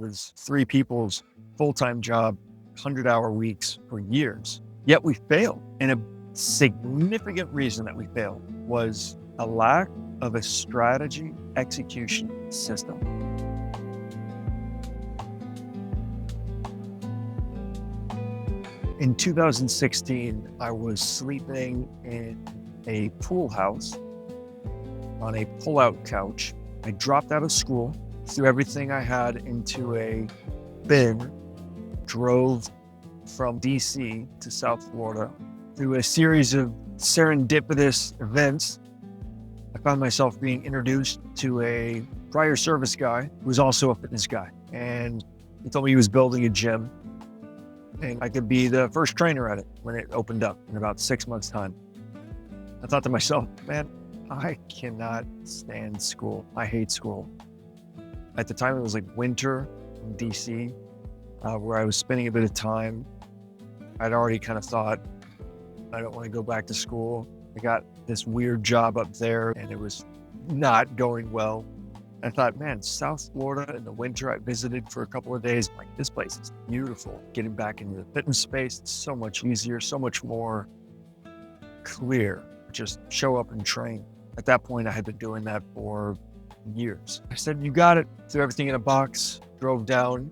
was 3 people's full-time job, 100-hour weeks for years. Yet we failed. And a significant reason that we failed was a lack of a strategy execution system. In 2016, I was sleeping in a pool house on a pull-out couch. I dropped out of school, threw everything I had into a bin, drove from DC to South Florida. Through a series of serendipitous events, I found myself being introduced to a prior service guy who was also a fitness guy. And he told me he was building a gym and I could be the first trainer at it when it opened up in about 6 months' time. I thought to myself, man, I cannot stand school. I hate school. At the time, it was like winter in DC, where I was spending a bit of time. I'd already kind of thought, I don't want to go back to school. I got this weird job up there and it was not going well. I thought, man, South Florida in the winter, I visited for a couple of days. Like, this place is beautiful. Getting back into the fitness space, it's so much easier, so much more clear. Just show up and train. At that point, I had been doing that for years. I said, you got it. Threw everything in a box, drove down,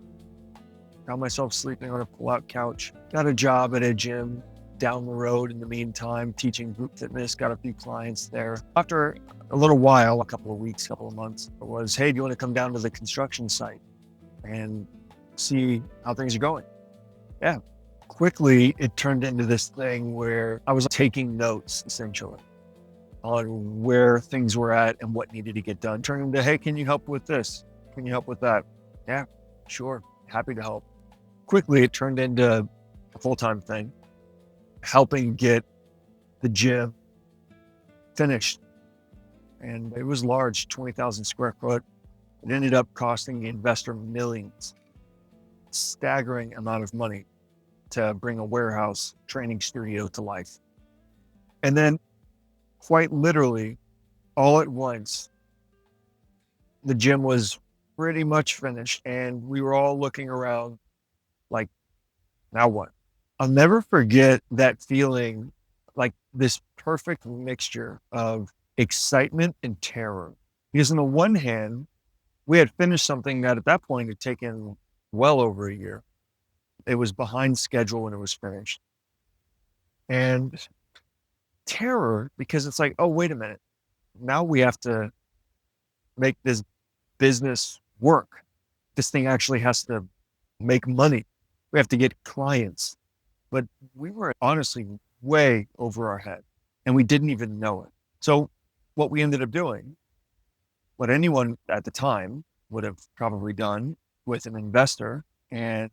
found myself sleeping on a pull-out couch, got a job at a gym down the road in the meantime, teaching group fitness, got a few clients there. After a little while, a couple of weeks, couple of months, it was, hey, do you want to come down to the construction site and see how things are going? Yeah. Quickly, it turned into this thing where I was taking notes, essentially, on where things were at and what needed to get done. Turned into, hey, can you help with this? Can you help with that? Yeah, sure. Happy to help. Quickly, it turned into a full-time thing, helping get the gym finished. And it was large, 20,000 square foot. It ended up costing the investor millions, staggering amount of money to bring a warehouse training studio to life. And then quite literally, all at once, the gym was pretty much finished and we were all looking around like, now what? I'll never forget that feeling, like this perfect mixture of excitement and terror. Because on the one hand, we had finished something that at that point had taken well over a year. It was behind schedule when it was finished. And terror, because it's like, oh, wait a minute. Now we have to make this business work. This thing actually has to make money. We have to get clients. But we were honestly way over our head and we didn't even know it. So what we ended up doing, what anyone at the time would have probably done with an investor and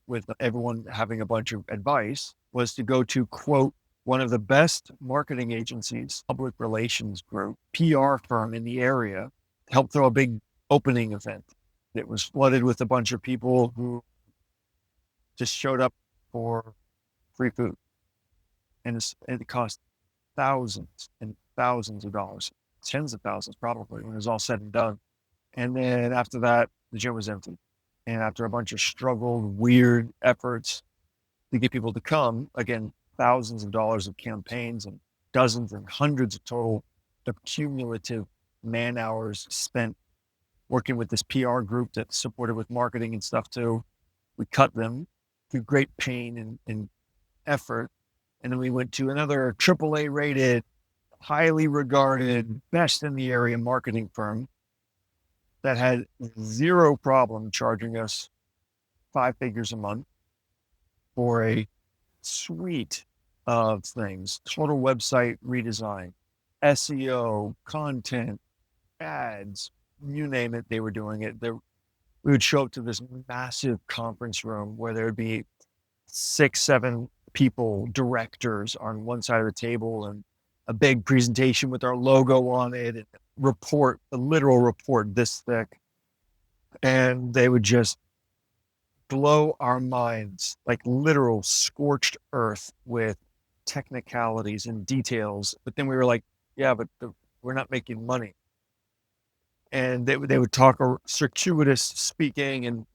with everyone having a bunch of advice, was to go to, quote, one of the best marketing agencies, public relations group, PR firm in the area, to help throw a big opening event. It was flooded with a bunch of people who just showed up for free food. And it cost thousands and thousands of dollars, tens of thousands probably, when it was all said and done. And then after that, the gym was empty. And after a bunch of struggled, weird efforts to get people to come, again, thousands of dollars of campaigns and dozens and hundreds of total cumulative man hours spent working with this PR group that supported with marketing and stuff too. We cut them through great pain and effort. And then we went to another AAA rated, highly regarded, best in the area marketing firm that had zero problem charging us 5 figures a month for a suite of things: total website redesign, SEO, content, ads, you name it, they were doing it. We would show up to this massive conference room where there would be 6, 7 people, directors on one side of the table, and a big presentation with our logo on it, and a literal report this thick. And they would just blow our minds, like literal scorched earth with technicalities and details. But then we were like, yeah, but we're not making money. And they would talk circuitous speaking and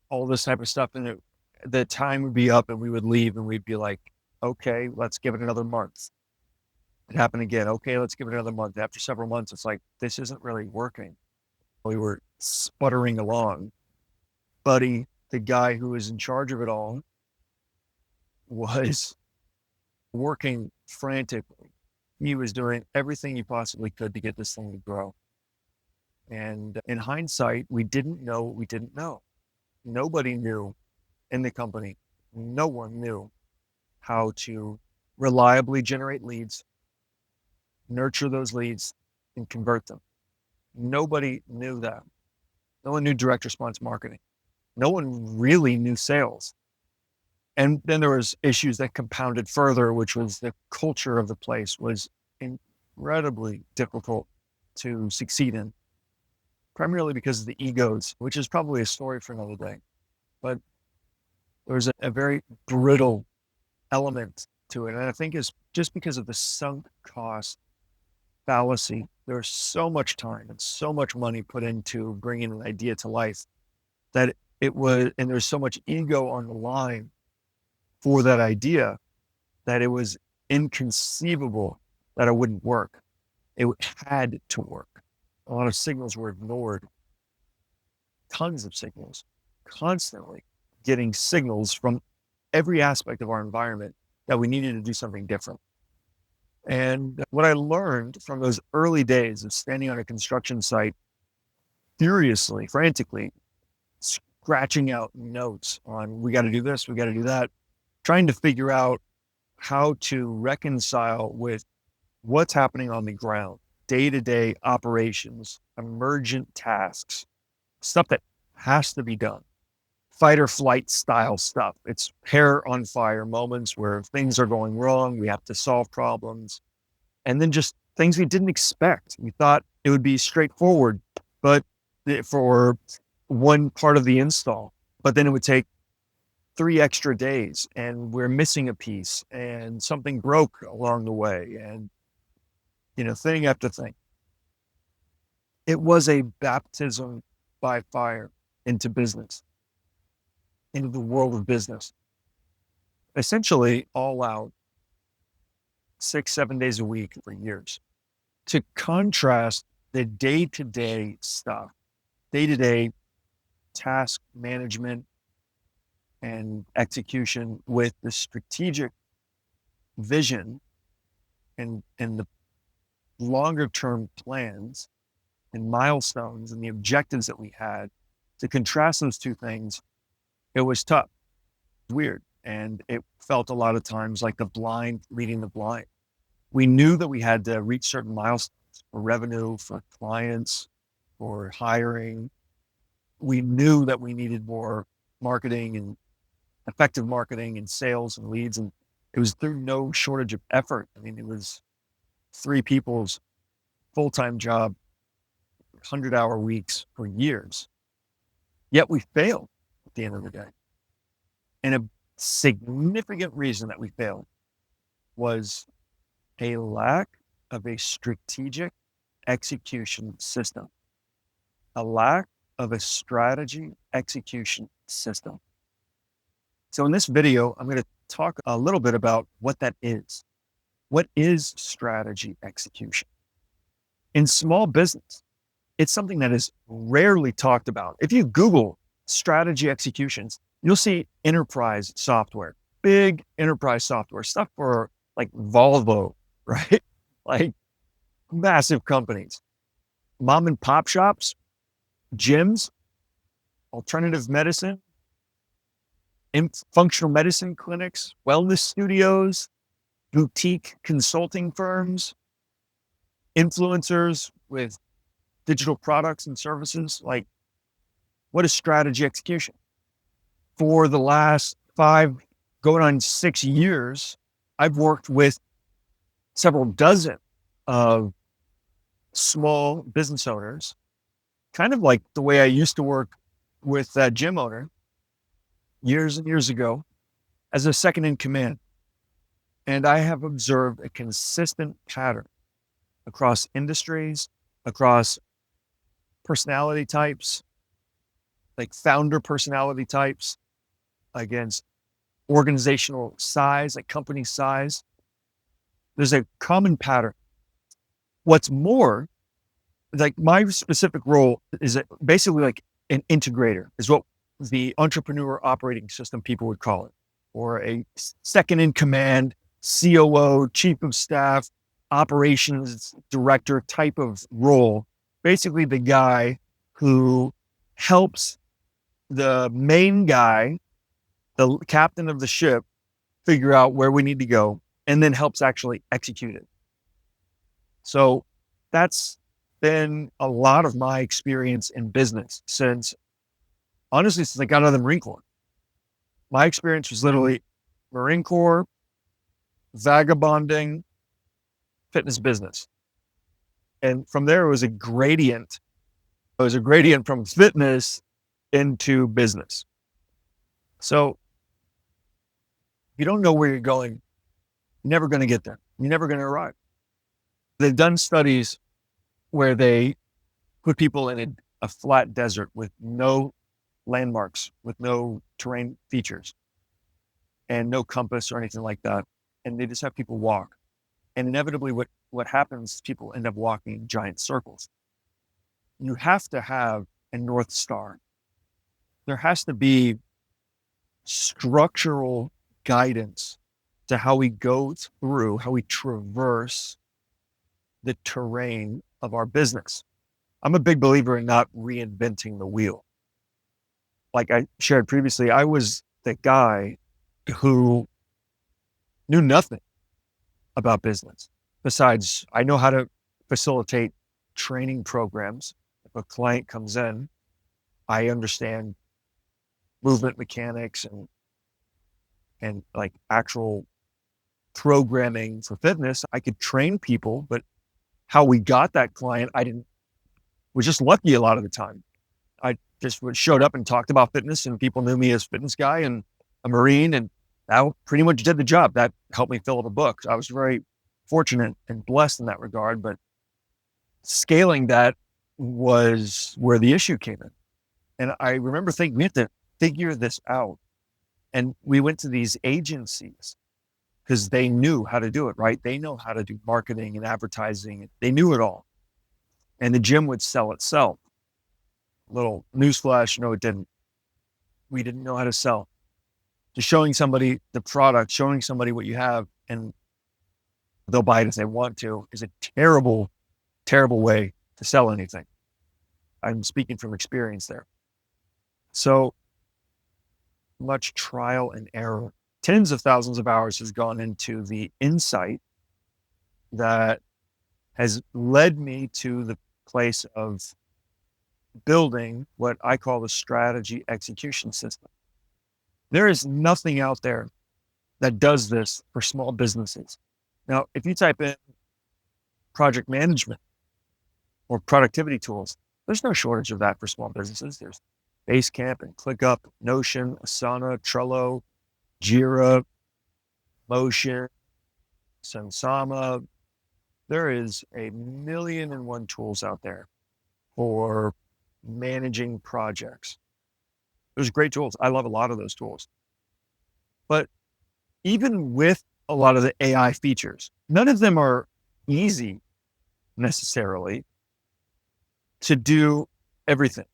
all this type of stuff. And the time would be up and we would leave and we'd be like, okay, let's give it another month. It happened again. Okay, let's give it another month. After several months, it's like, this isn't really working. We were sputtering along. Buddy, the guy who was in charge of it all, was working frantically. He was doing everything he possibly could to get this thing to grow. And in hindsight, we didn't know what we didn't know. Nobody knew in the company. No one knew how to reliably generate leads, nurture those leads, and convert them. Nobody knew that. No one knew direct response marketing. No one really knew sales. And then there was issues that compounded further, which was the culture of the place was incredibly difficult to succeed in, primarily because of the egos, which is probably a story for another day. But there was a very brittle element to it. And I think it's just because of the sunk cost fallacy. There's so much time and so much money put into bringing an idea to life that it was, and there's so much ego on the line for that idea that it was inconceivable that it wouldn't work. It had to work. A lot of signals were ignored. Tons of signals, constantly getting signals from every aspect of our environment that we needed to do something different. And what I learned from those early days of standing on a construction site, furiously, frantically, scratching out notes on, we got to do this, we got to do that, trying to figure out how to reconcile with what's happening on the ground, day-to-day operations, emergent tasks, stuff that has to be done, fight or flight style stuff. It's hair on fire moments where things are going wrong. We have to solve problems. And then just things we didn't expect. We thought it would be straightforward, but for one part of the install, but then it would take 3 extra days and we're missing a piece and something broke along the way. And, thing after thing. It was a baptism by fire into business, into the world of business. Essentially all out 6, 7 days a week for years. To contrast the day-to-day stuff, day-to-day task management and execution with the strategic vision and the longer term plans and milestones and the objectives that we had, to contrast those two things, it was tough, weird. And it felt a lot of times like the blind leading the blind. We knew that we had to reach certain milestones for revenue, for clients, for hiring. We knew that we needed more marketing and effective marketing and sales and leads. And it was through no shortage of effort. I mean, it was 3 people's full-time job, 100-hour weeks for years. Yet we failed at the end of the day. And a significant reason that we failed was a lack of a strategic execution system, a lack of a strategy execution system. So in this video, I'm going to talk a little bit about what that is. What is strategy execution? In small business, it's something that is rarely talked about. If you Google strategy executions, you'll see enterprise software, big enterprise software, stuff for like Volvo, right? Like massive companies, mom and pop shops, gyms, alternative medicine, functional medicine clinics, wellness studios, boutique consulting firms, influencers with digital products and services. Like, what is strategy execution? For the last 5, going on 6 years, I've worked with several dozen of small business owners, kind of like the way I used to work with that gym owner years and years ago as a second in command. And I have observed a consistent pattern across industries, across personality types, like founder personality types against organizational size, like company size. There's a common pattern. What's more, like my specific role is basically like an integrator, is what the entrepreneur operating system people would call it, or a second in command, COO, chief of staff, operations director type of role. Basically, the guy who helps the main guy, the captain of the ship, figure out where we need to go and then helps actually execute it. So that's been a lot of my experience in business since I got out of the Marine Corps. My experience was literally Marine Corps, vagabonding, fitness business. And from there, it was a gradient. It was a gradient from fitness into business. So if you don't know where you're going, you're never going to get there. You're never going to arrive. They've done studies where they put people in a flat desert with no landmarks, with no terrain features and no compass or anything like that. And they just have people walk. And inevitably what happens is people end up walking in giant circles. You have to have a North Star. There has to be structural guidance to how we go through, how we traverse the terrain of our business. I'm a big believer in not reinventing the wheel. Like I shared previously, I was the guy who knew nothing about business. Besides, I know how to facilitate training programs. If a client comes in, I understand movement mechanics and like actual programming for fitness. I could train people, but how we got that client, was just lucky a lot of the time. I just showed up and talked about fitness and people knew me as fitness guy and a Marine, and that pretty much did the job. That helped me fill up a book. I was very fortunate and blessed in that regard, but scaling that was where the issue came in. And I remember thinking, we have to figure this out. And we went to these agencies because they knew how to do it, right? They know how to do marketing and advertising. They knew it all. And the gym would sell itself. Little newsflash, no, it didn't. We didn't know how to sell. Just showing somebody the product, showing somebody what you have, and they'll buy it if they want to, is a terrible, terrible way to sell anything. I'm speaking from experience there. So much trial and error. Tens of thousands of hours has gone into the insight that has led me to the place of building what I call the strategy execution system. There is nothing out there that does this for small businesses. Now, if you type in project management or productivity tools, there's no shortage of that for small businesses. There's Basecamp and ClickUp, Notion, Asana, Trello, Jira, Motion, Sensama. There is a million and one tools out there for managing projects. There's great tools. I love a lot of those tools. But even with a lot of the AI features, none of them are easy necessarily to do everything.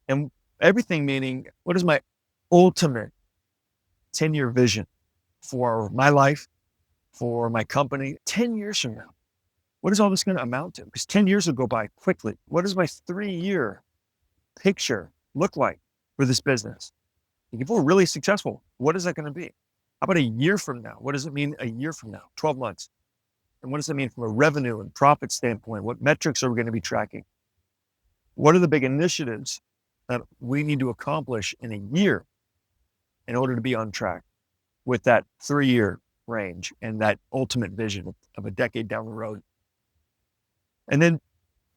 And everything meaning, what is my ultimate 10-year vision for my life, for my company, 10 years from now? What is all this going to amount to? Because 10 years will go by quickly. What does my 3-year picture look like for this business? If we're really successful, what is that going to be? How about a year from now? What does it mean a year from now, 12 months? And what does it mean from a revenue and profit standpoint? What metrics are we going to be tracking? What are the big initiatives that we need to accomplish in a year in order to be on track with that 3-year range and that ultimate vision of a decade down the road? And then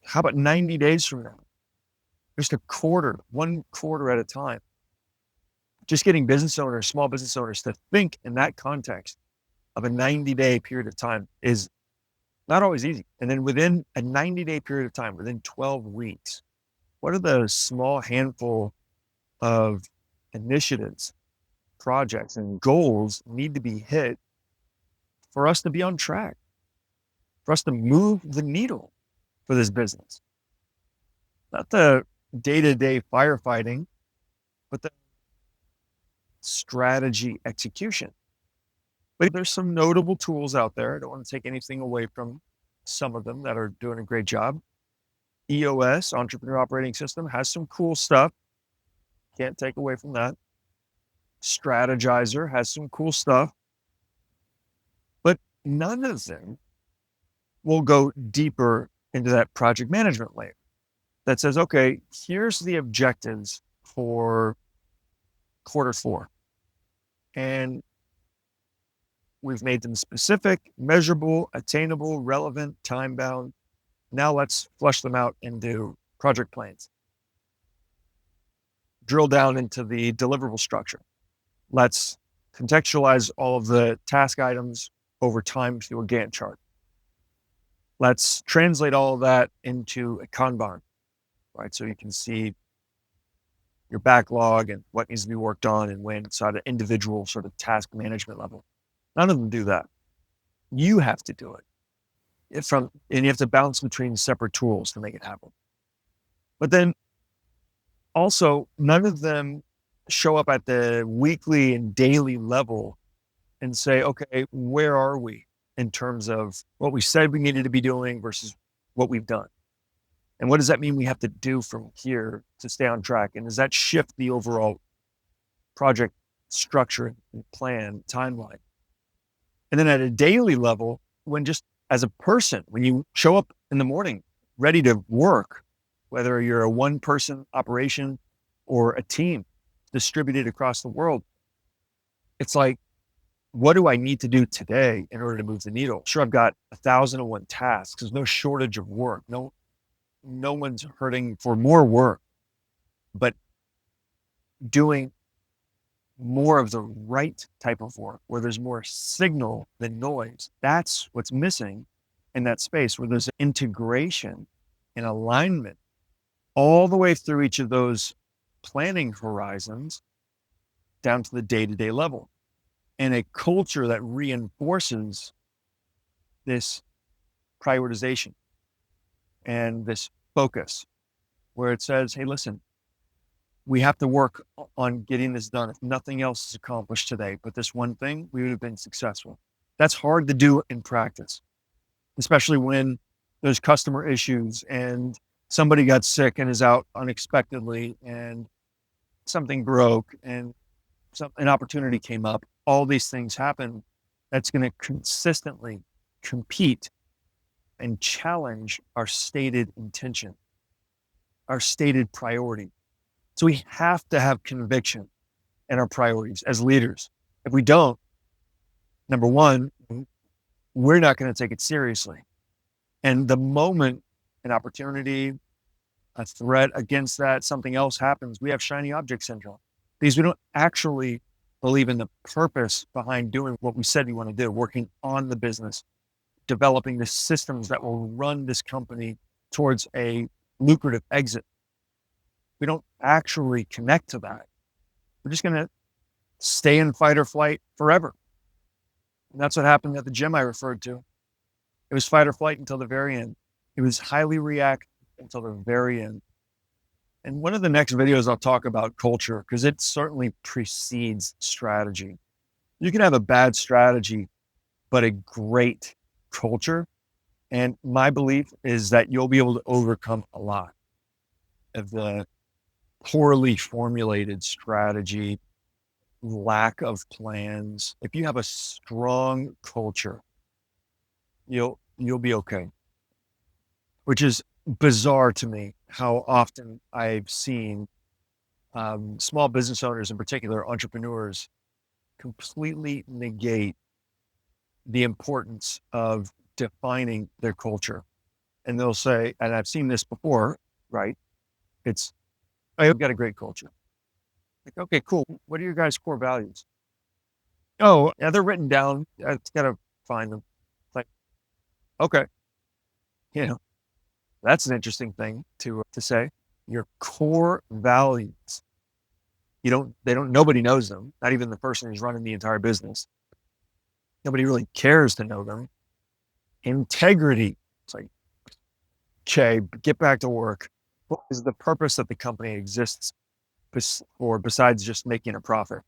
how about 90 days from now? Just a quarter, 1 quarter at a time. Just getting business owners, small business owners to think in that context of a 90-day period of time is not always easy. And then within a 90-day period of time, within 12 weeks, what are the small handful of initiatives, projects, and goals need to be hit for us to be on track, for us to move the needle for this business? Not the day-to-day firefighting, but the strategy execution. But there's some notable tools out there. I don't want to take anything away from some of them that are doing a great job. EOS, Entrepreneur Operating System, has some cool stuff. Can't take away from that. Strategizer has some cool stuff, but none of them will go deeper into that project management layer that says, okay, here's the objectives for Q4. And we've made them specific, measurable, attainable, relevant, time-bound. Now let's flush them out into project plans. Drill down into the deliverable structure. Let's contextualize all of the task items over time through a Gantt chart. Let's translate all of that into a Kanban, right? So you can see your backlog and what needs to be worked on and when it's at an individual sort of task management level. None of them do that. You have to do it. And you have to bounce between separate tools to make it happen. But then also, none of them show up at the weekly and daily level and say, okay, where are we in terms of what we said we needed to be doing versus what we've done? And what does that mean we have to do from here to stay on track? And does that shift the overall project structure and plan timeline? And then at a daily level, when just as a person, when you show up in the morning ready to work, whether you're a one-person operation or a team distributed across the world, it's like, what do I need to do today in order to move the needle? Sure, I've got 1,001 tasks. There's no shortage of work. No one's hurting for more work, but doing more of the right type of work where there's more signal than noise. That's what's missing in that space where there's integration and alignment all the way through each of those planning horizons down to the day-to-day level, and a culture that reinforces this prioritization and this focus where it says, hey, listen, we have to work on getting this done. If nothing else is accomplished today, but this one thing, we would have been successful. That's hard to do in practice, especially when there's customer issues and somebody got sick and is out unexpectedly and something broke and an opportunity came up. All these things happen. That's going to consistently compete and challenge our stated intention, our stated priority. So we have to have conviction in our priorities as leaders. If we don't, number one, we're not going to take it seriously. And the moment an opportunity, a threat against that, something else happens, we have shiny object syndrome because we don't actually believe in the purpose behind doing what we said we want to do, working on the business, developing the systems that will run this company towards a lucrative exit. We don't actually connect to that. We're just going to stay in fight or flight forever. And that's what happened at the gym I referred to. It was fight or flight until the very end. It was highly reactive until the very end. And one of the next videos, I'll talk about culture because it certainly precedes strategy. You can have a bad strategy, but a great culture. And my belief is that you'll be able to overcome a lot of the poorly formulated strategy, lack of plans. If you have a strong culture, you'll be okay. Which is bizarre to me how often I've seen small business owners, in particular entrepreneurs, completely negate the importance of defining their culture. And they'll say, and I've seen this before, right? It's, I've got a great culture. Like, okay, cool. What are your guys' core values? Oh, yeah, they're written down. I got to find them. It's like, okay, that's an interesting thing to say. your core values. Nobody knows them, not even the person who's running the entire business. Nobody really cares to know them. Integrity. It's like, okay, get back to work. What is the purpose that the company exists for besides just making a profit?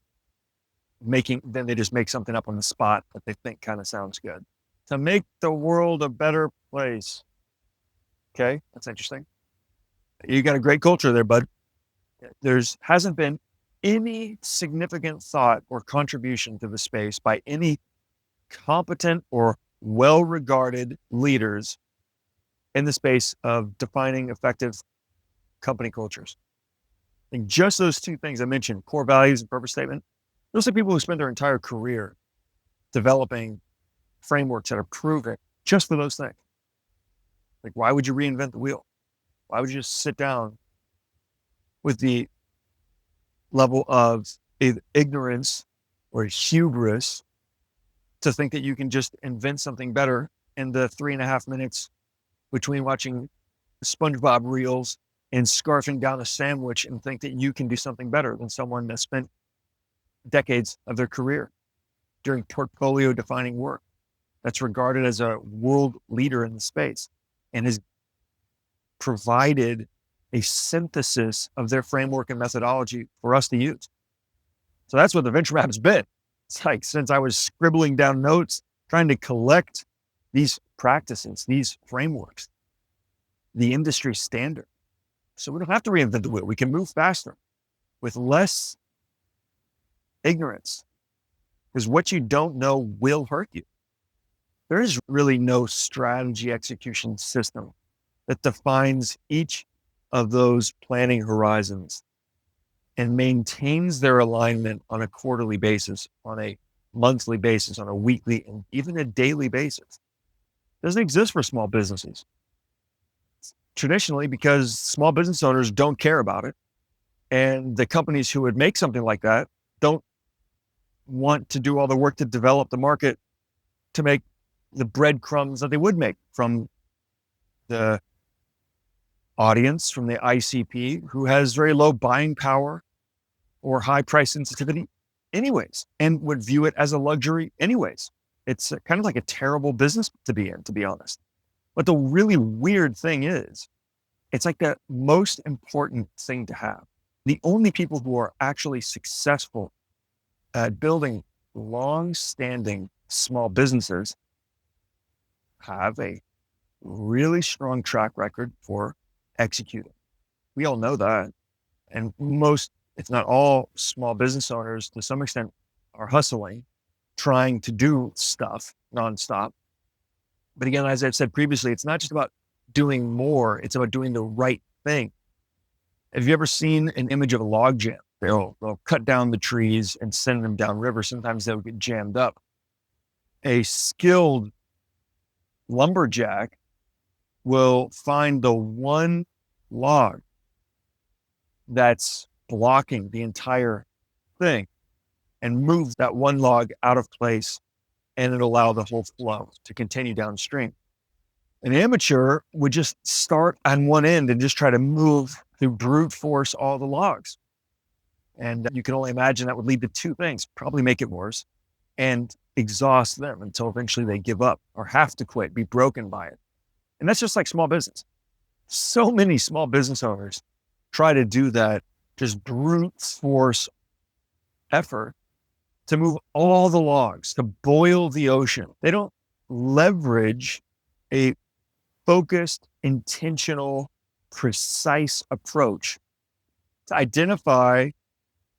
Then they just make something up on the spot that they think kind of sounds good. To make the world a better place. Okay, that's interesting. You got a great culture there, bud. Hasn't been any significant thought or contribution to the space by any competent or well-regarded leaders in the space of defining effective company cultures. And just those two things I mentioned, core values and purpose statement, those are people who spend their entire career developing frameworks that are proven just for those things. Like, why would you reinvent the wheel? Why would you just sit down with the level of ignorance or hubris to think that you can just invent something better in the 3.5 minutes between watching SpongeBob reels and scarfing down a sandwich and think that you can do something better than someone that spent decades of their career doing portfolio defining work that's regarded as a world leader in the space and has provided a synthesis of their framework and methodology for us to use. So that's what the venture map has been. It's like, since I was scribbling down notes, trying to collect these practices, these frameworks, the industry standard. So we don't have to reinvent the wheel. We can move faster with less ignorance, because what you don't know will hurt you. There is really no strategy execution system that defines each of those planning horizons and maintains their alignment on a quarterly basis, on a monthly basis, on a weekly, and even a daily basis. It doesn't exist for small businesses. Traditionally, because small business owners don't care about it. And the companies who would make something like that don't want to do all the work to develop the market to make the breadcrumbs that they would make from the audience, from the ICP, who has very low buying power or high price sensitivity anyways, and would view it as a luxury anyways. It's kind of like a terrible business to be in, to be honest. But the really weird thing is, it's like the most important thing to have. The only people who are actually successful at building long-standing small businesses have a really strong track record for executing. We all know that. And most, if not all, small business owners to some extent are hustling, trying to do stuff nonstop. But again, as I've said previously, it's not just about doing more, it's about doing the right thing. Have you ever seen an image of a log jam? They'll cut down the trees and send them down river. Sometimes they'll get jammed up. A skilled lumberjack will find the one log that's blocking the entire thing and move that one log out of place, and it'll allow the whole flow to continue downstream. An amateur would just start on one end and just try to move through brute force all the logs. And you can only imagine that would lead to two things: probably make it worse and exhaust them until eventually they give up or have to quit, be broken by it. And that's just like small business. So many small business owners try to do that, just brute force effort to move all the logs, to boil the ocean. They don't leverage a focused, intentional, precise approach to identify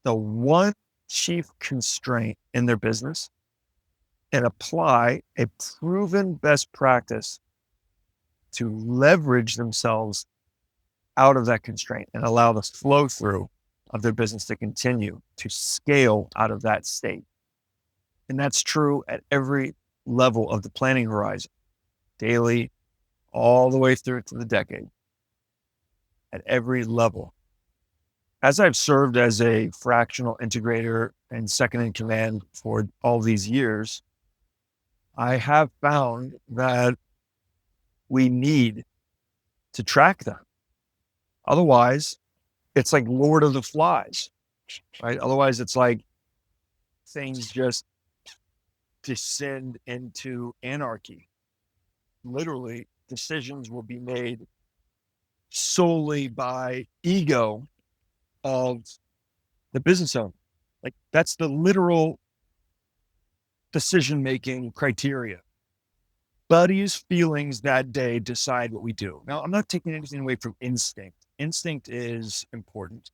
the one chief constraint in their business and apply a proven best practice to leverage themselves out of that constraint and allow the flow through of their business to continue to scale out of that state. And that's true at every level of the planning horizon, daily, all the way through to the decade, at every level. As I've served as a fractional integrator and second in command for all these years, I have found that we need to track them. Otherwise, it's like Lord of the Flies, right? Otherwise, it's like things just descend into anarchy. Literally, decisions will be made solely by ego of the business owner. Like that's the literal decision-making criteria. Buddy's feelings that day decide what we do. Now, I'm not taking anything away from instinct. Instinct is important.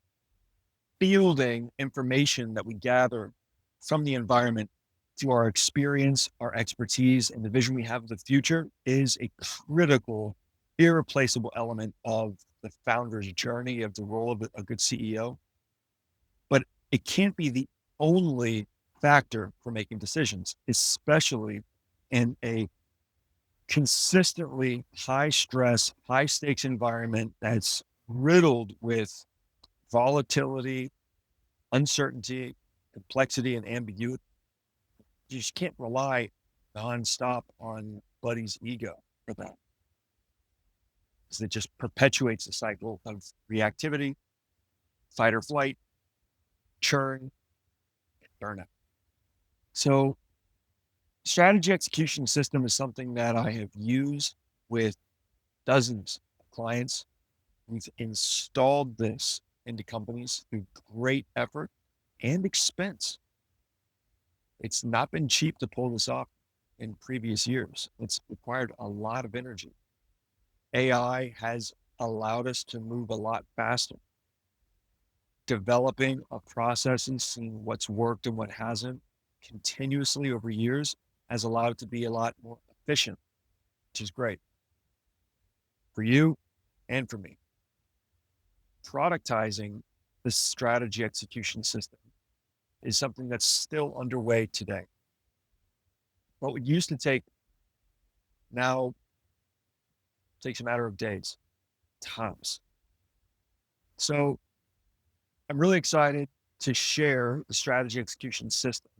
Fielding information that we gather from the environment through our experience, our expertise, and the vision we have of the future is a critical, irreplaceable element of the founder's journey of the role of a good CEO. But it can't be the only factor for making decisions, especially in a consistently high stress, high stakes environment that's riddled with volatility, uncertainty, complexity, and ambiguity. You just can't rely nonstop on Buddy's ego for that, because it just perpetuates the cycle of reactivity, fight or flight, churn, and burnout. So strategy execution system is something that I have used with dozens of clients. We've installed this into companies through great effort and expense. It's not been cheap to pull this off in previous years. It's required a lot of energy. AI has allowed us to move a lot faster. Developing a process and seeing what's worked and what hasn't continuously over years has allowed it to be a lot more efficient, which is great for you and for me. Productizing the strategy execution system is something that's still underway today. What would used to take now takes a matter of days, tops. So I'm really excited to share the strategy execution system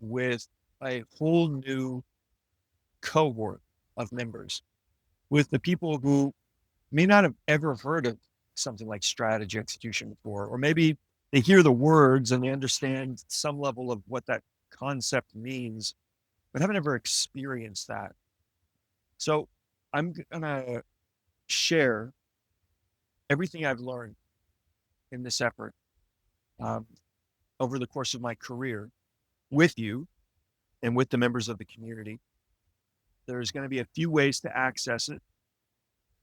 with a whole new cohort of members, with the people who may not have ever heard of something like strategy execution before, or maybe they hear the words and they understand some level of what that concept means, but haven't ever experienced that. So I'm going to share everything I've learned in this effort um, over the course of my career with you and with the members of the community. There's going to be a few ways to access it.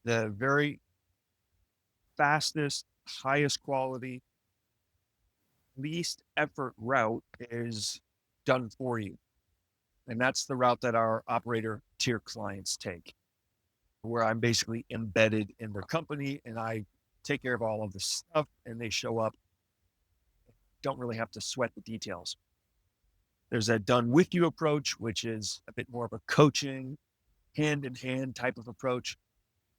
The very fastest, highest quality, least effort route is done for you. And that's the route that our operator tier clients take, where I'm basically embedded in their company and I take care of all of the stuff and they show up. Don't really have to sweat the details. There's a done with you approach, which is a bit more of a coaching, hand in hand type of approach.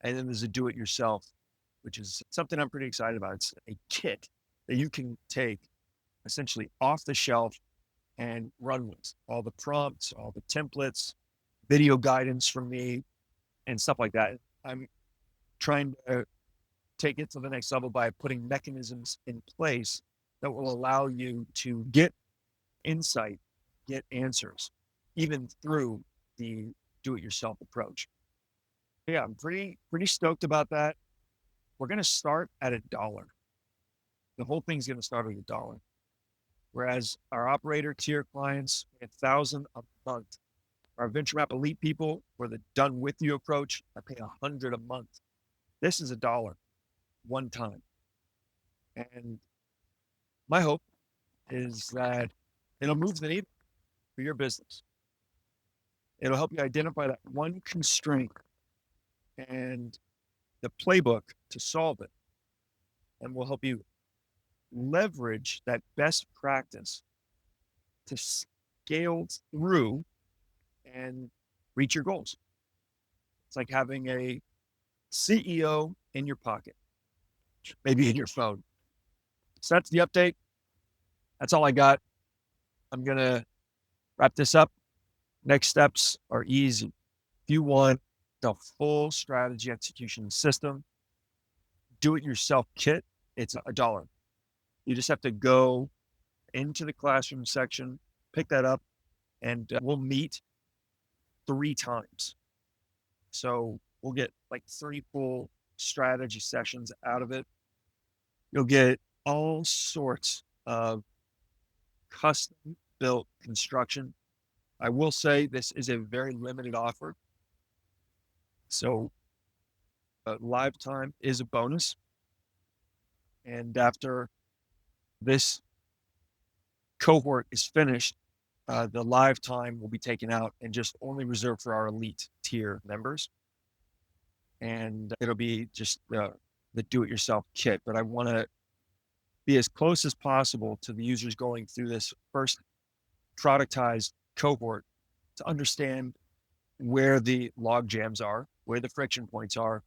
And then there's a do it yourself, which is something I'm pretty excited about. It's a kit that you can take essentially off the shelf and run with all the prompts, all the templates, video guidance from me, and stuff like that. I'm trying to take it to the next level by putting mechanisms in place that will allow you to get insight, get answers, even through the do-it-yourself approach. Yeah, I'm pretty stoked about that. We're going to start at $1. The whole thing's going to start at $1. Whereas our operator tier clients, 1,000 a month. Our Venture Map Elite people, for the done with you approach, I pay 100 a month. This is $1 one time. And my hope is that it'll move the needle for your business. It'll help you identify that one constraint and the playbook to solve it. And will help you leverage that best practice to scale through and reach your goals. It's like having a CEO in your pocket, maybe in your phone. So that's the update. That's all I got. I'm going to wrap this up. Next steps are easy. If you want the full strategy execution system, do-it-yourself kit, it's a dollar. You just have to go into the classroom section, pick that up, and we'll meet 3 times. So we'll get like 3 full strategy sessions out of it. You'll get all sorts of custom built construction. I will say this is a very limited offer. So live time is a bonus. And after this cohort is finished, the live time will be taken out and just only reserved for our elite tier members. And it'll be just the do-it-yourself kit. But I want to be as close as possible to the users going through this first productized cohort to understand where the log jams are, where the friction points are,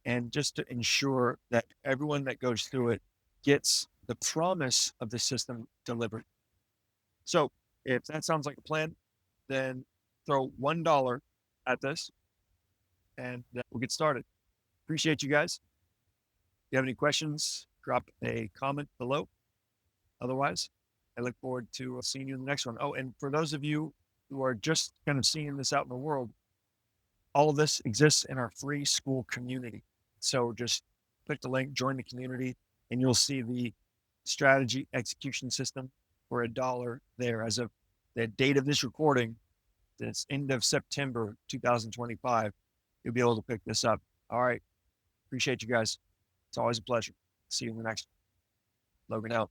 and just to ensure that everyone that goes through it gets the promise of the system delivered. So if that sounds like a plan, then throw $1 at this and we'll get started. Appreciate you guys. If you have any questions, drop a comment below. Otherwise, I look forward to seeing you in the next one. Oh, and for those of you who are just kind of seeing this out in the world, all of this exists in our free school community. So just click the link, join the community, and you'll see the strategy execution system for $1 there. As of the date of this recording, this end of September 2025, you'll be able to pick this up. All right. Appreciate you guys. It's always a pleasure. See you in the next one. Logan out.